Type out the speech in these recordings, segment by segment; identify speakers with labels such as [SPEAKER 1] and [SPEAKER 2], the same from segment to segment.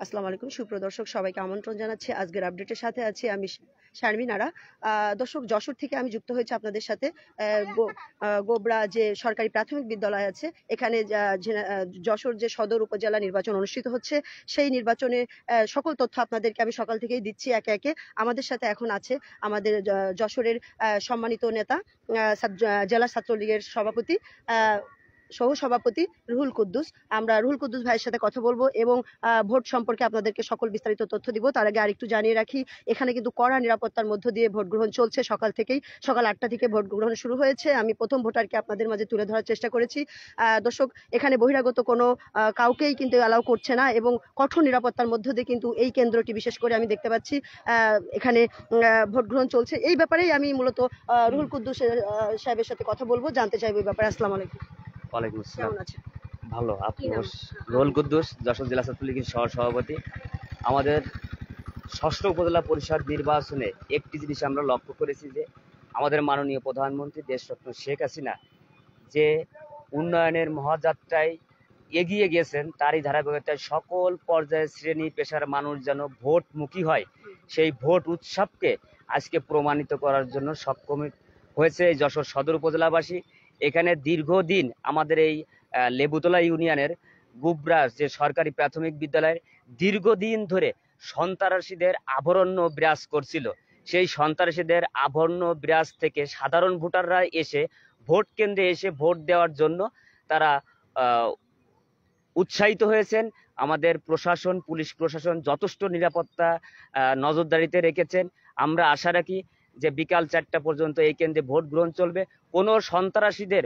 [SPEAKER 1] আসসালামু আলাইকুম সুপ্রদর্শক সবাইকে আমন্ত্রণ জানাচ্ছি আজকের আপডেটের সাথে আছি আমি শারমিন আরা। দর্শক যশোর থেকে আমি যুক্ত হয়েছি আপনাদের সাথে। গোবরা যে সরকারি প্রাথমিক বিদ্যালয় আছে এখানে যশোর যে সদর উপজেলা নির্বাচন অনুষ্ঠিত হচ্ছে সেই নির্বাচনের সকল তথ্য আপনাদেরকে আমি সকাল থেকেই দিচ্ছি একে একে। আমাদের সাথে এখন আছে আমাদের যশোরের সম্মানিত নেতা জেলা ছাত্রলীগের সভাপতি সহ সভাপতি রুহুল কুদ্দুস। আমরা রুহুল কুদ্দুস ভাইয়ের সাথে কথা বলবো এবং ভোট সম্পর্কে আপনাদেরকে সকল বিস্তারিত তথ্য দিব। তার আগে আরেকটু জানিয়ে রাখি, এখানে কিন্তু কড়া নিরাপত্তার মধ্য দিয়ে ভোট গ্রহণ চলছে। সকাল 8টা থেকে ভোট গ্রহণ শুরু হয়েছে। আমি প্রথম ভোটারকে আপনাদের মাঝে তুলে ধরার চেষ্টা করেছি। দর্শক, এখানে বহিরাগত কোনো কাউকেই কিন্তু অ্যালাউ করছে না এবং কঠোর নিরাপত্তার মধ্য দিয়ে কিন্তু এই কেন্দ্রটি বিশেষ করে আমি দেখতে পাচ্ছি এখানে ভোট গ্রহণ চলছে। এই ব্যাপারেই আমি মূলত রুহুল কুদ্দুস সাহেবের সাথে কথা বলবো, জানতে চাইবো এই ব্যাপারে। আসসালামু আলাইকুম।
[SPEAKER 2] ওয়ালাইকুম আসসালাম।
[SPEAKER 1] কেমন আছেন?
[SPEAKER 2] ভালো। আপনি?
[SPEAKER 1] কি নাম?
[SPEAKER 2] রুহুল কুদ্দুস, যশোর জেলা ছাত্রলীগের সহ-সভাপতি। আমাদের ৬ষ্ঠ উপজেলা পরিষদ নির্বাচনে একটি জিনিস আমরা লক্ষ্য করেছি যে আমাদের মাননীয় প্রধানমন্ত্রী দেশরত্ন শেখ হাসিনা যে উন্নয়নের মহাযাত্রায় এগিয়ে গেছেন, তারই ধারাবাহিকতায় সকল পর্যায়ের শ্রেণী পেশার মানুষ যেন ভোটমুখী হয়, সেই ভোট উৎসবকে আজকে প্রমাণিত করার জন্য সক্ষম হয়েছে এই যশোর সদর উপজেলাবাসী। এখানে দীর্ঘদিন আমাদের এই লেবুতলা ইউনিয়নের গুবরা যে সরকারি প্রাথমিক বিদ্যালয়ের দীর্ঘদিন ধরে সন্ত্রাসীদের আবরণ্য বিরাজ করছিল। সেই সন্ত্রাসীদের আবরণ্য বিরাজ থেকে সাধারণ ভোটাররা এসে ভোট কেন্দ্রে এসে ভোট দেওয়ার জন্য তারা উৎসাহিত হয়েছেন। আমাদের প্রশাসন, পুলিশ প্রশাসন যথেষ্ট নিরাপত্তা নজরদারিতে রেখেছেন। আমরা আশা রাখি যে বিকাল 4টা পর্যন্ত এই কেন্দ্রে ভোট গ্রহণ চলবে। কোনো সন্ত্রাসীদের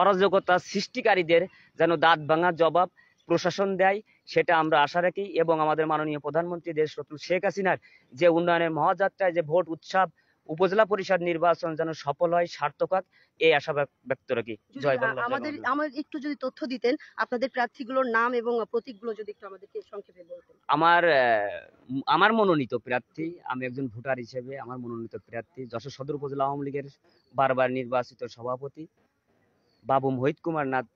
[SPEAKER 2] অরাজকতা সৃষ্টিকারীদের যেন দাঁত ভাঙা জবাব প্রশাসন দেয়, সেটা আমরা আশা রাখি। এবং আমাদের মাননীয় প্রধানমন্ত্রী দেশরত্ন শেখ হাসিনার যে উন্নয়নের মহাযাত্রায় যে ভোট উৎসব উপজেলা পরিষদ নির্বাচন যেন সফল হয়, সার্থক হয়, এই আশা ব্যক্ত রাখি। জয় বাংলা।
[SPEAKER 1] আমার একটু যদি তথ্য দিতেন আপনাদের প্রার্থীগুলোর নাম এবং প্রতীকগুলো যদি একটু আমাদেরকে সংক্ষেপে বলতেন।
[SPEAKER 2] আমার মনোনীত প্রার্থী, আমি একজন ভোটার হিসেবে আমার মনোনীত প্রার্থী যশোর সদর উপজেলা আওয়ামী লীগের বারবার নির্বাচিত সভাপতি বাবু মোহিত কুমার নাথ,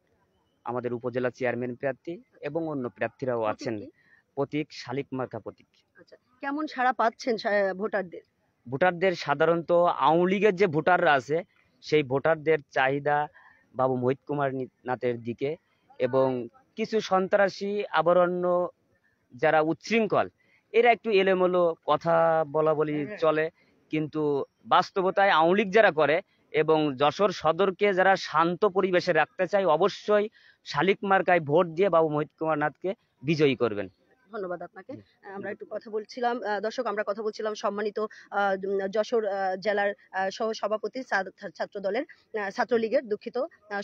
[SPEAKER 2] আমাদের উপজেলা চেয়ারম্যান প্রার্থী, এবং অন্য প্রার্থীরাও আছেন। প্রতীক শালিক মার্কা প্রতীক।
[SPEAKER 1] আচ্ছা, কেমন সাড়া পাচ্ছেন ভোটারদের?
[SPEAKER 2] ভোটারদের সাধারণত আওয়ামী লীগের যে ভোটাররা আছে সেই ভোটারদের চাহিদা বাবু মোহিত কুমার নাথের দিকে, এবং কিছু সন্ত্রাসী আবরণ্য যারা উচ্ছৃঙ্খল, এরা একটু এলোমেলো কথা বলা বলি চলে, কিন্তু বাস্তবতায় আওয়ামী লীগ যারা করে এবং যশোর সদরকে যারা শান্ত পরিবেশে রাখতে চায়, অবশ্যই শালিক মার্কায় ভোট দিয়ে বাবু মোহিত কুমার নাথকে বিজয়ী করবেন।
[SPEAKER 1] ধন্যবাদ আপনাকে। আমরা একটু কথা বলছিলাম, দর্শক আমরা কথা বলছিলাম সম্মানিত যশোর জেলার সহ সভাপতি ছাত্র দলের ছাত্রলীগের দুঃখিত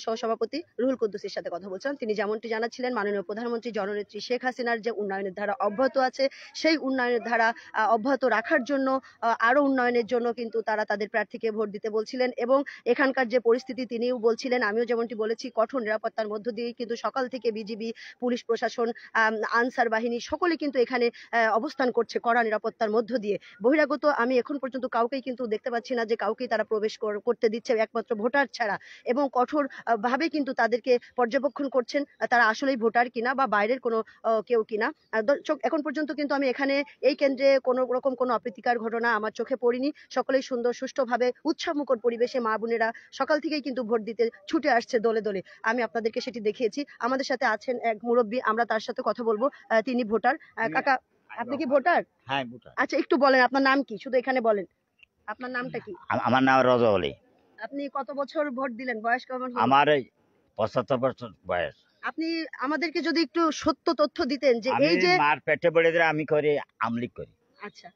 [SPEAKER 1] সহ সভাপতি রুহুল কুদ্দুসের সাথে কথা বলছিলাম। তিনি যেমনটি জানাচ্ছিলেন মাননীয় প্রধানমন্ত্রী জননেত্রী শেখ হাসিনার যে উন্নয়নের ধারা অব্যাহত আছে, সেই উন্নয়নের ধারা অব্যাহত রাখার জন্য আরো উন্নয়নের জন্য কিন্তু তারা তাদের প্রার্থীকে ভোট দিতে বলছিলেন। এবং এখানকার যে পরিস্থিতি তিনিও বলছিলেন, আমিও যেমনটি বলেছি, কঠোর নিরাপত্তার মধ্য দিয়েই কিন্তু সকাল থেকে বিজিবি, পুলিশ প্রশাসন, আনসার বাহিনী সকলে কিন্তু এখানে অবস্থান করছে কড়া নিরাপত্তার মধ্য দিয়ে। বহিরাগত আমি এখন পর্যন্ত কাউকেই কিন্তু দেখতে পাচ্ছি না যে কাউকেই তারা প্রবেশ করতে দিচ্ছে একমাত্র ভোটার ছাড়া, এবং কঠোর ভাবে কিন্তু তাদেরকে পর্যবেক্ষণ করছেন তারা আসলেই ভোটার কিনা বা বাইরের কোনো কেউ কিনা। এখন পর্যন্ত কিন্তু আমি এখানে এই কেন্দ্রে কোনো রকম কোনো অপ্রীতিকর ঘটনা আমার চোখে পড়িনি। সকলেই সুন্দর সুষ্ঠুভাবে উৎসবমুখর পরিবেশে মা বোনেরা সকাল থেকেই কিন্তু ভোট দিতে ছুটে আসছে দলে দলে। আমি আপনাদেরকে সেটি দেখিয়েছি। আমাদের সাথে আছেন এক মুরব্বী, আমরা তার সাথে কথা বলবো। তিনি ভোটার। কাকা, আপনি কি ভোটার?
[SPEAKER 3] হ্যাঁ, ভোটার।
[SPEAKER 1] আচ্ছা, একটু বলেন আপনার নাম কি, শুধু এখানে বলেন আপনার নামটা কি।
[SPEAKER 3] আমার নাম রজা আলী।
[SPEAKER 1] আপনি কত বছর ভোট দিলেন? বয়স কেমন হলো?
[SPEAKER 3] আমার 75 বছর বয়স।
[SPEAKER 1] আপনি আমাদেরকে যদি একটু সত্য তথ্য দিতেন যে এই যে
[SPEAKER 3] মার পেটে বেড়ে দিলে আমি করি আমলিক করি।
[SPEAKER 1] আচ্ছা,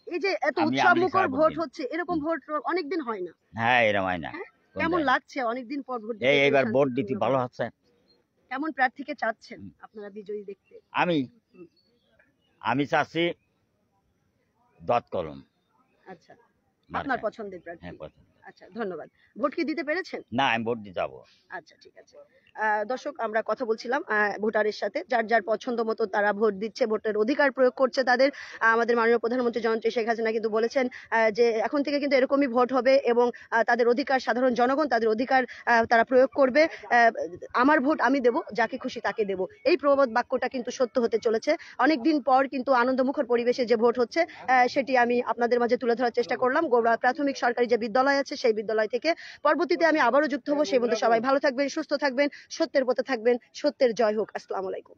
[SPEAKER 1] এই যে এত
[SPEAKER 3] আমি
[SPEAKER 1] উৎসবমুখর
[SPEAKER 3] আমলি
[SPEAKER 1] ভোট
[SPEAKER 3] ছাড়া
[SPEAKER 1] হচ্ছে, এরকম ভোট অনেকদিন হয় না।
[SPEAKER 3] হ্যাঁ, এরকম হয় না।
[SPEAKER 1] হ্যাঁ? কেমন লাগছে অনেকদিন পর ভোট দিতে?
[SPEAKER 3] এইবার ভোট দিতে ভালো হচ্ছে।
[SPEAKER 1] কেমন প্রার্থীকে চাচ্ছেন আপনারা বিজয়ী দেখতে?
[SPEAKER 3] আমি চাচ্ছি দত কলম।
[SPEAKER 1] আচ্ছা, আপনার পছন্দের প্রার্থী।
[SPEAKER 3] হ্যাঁ, পছন্দ।
[SPEAKER 1] আচ্ছা, ধন্যবাদ। ভোট কি দিতে পেরেছেন?
[SPEAKER 3] না, আমি ভোট দিতে যাবো।
[SPEAKER 1] আচ্ছা, ঠিক আছে। দর্শক, আমরা কথা বলছিলাম ভোটারের সাথে, যার যার পছন্দ মতো তারা ভোট দিচ্ছে, ভোটের অধিকার প্রয়োগ করছে তাদের। আমাদের মাননীয় প্রধানমন্ত্রী জননেত্রী শেখ হাসিনা কিন্তু বলেছেন যে এখন থেকে কিন্তু এরকমই ভোট হবে এবং তাদের অধিকার, সাধারণ জনগণ তাদের অধিকার তারা প্রয়োগ করবে। আমার ভোট আমি দেব, যাকে খুশি তাকে দেব, এই প্রবাদ বাক্যটা কিন্তু সত্য হতে চলেছে। অনেকদিন পর কিন্তু আনন্দমুখর পরিবেশে যে ভোট হচ্ছে সেটি আমি আপনাদের মাঝে তুলে ধরার চেষ্টা করলাম। গোবরা প্রাথমিক সরকারি যে বিদ্যালয় আছে সেই বিদ্যালয় থেকে। পরবর্তীতে আমি আবারও যুক্ত হবো। সেই মধ্যে সবাই ভালো থাকবেন, সুস্থ থাকবেন, সত্যের পথে থাকবেন। সত্যের জয় হোক। আসসালামু আলাইকুম।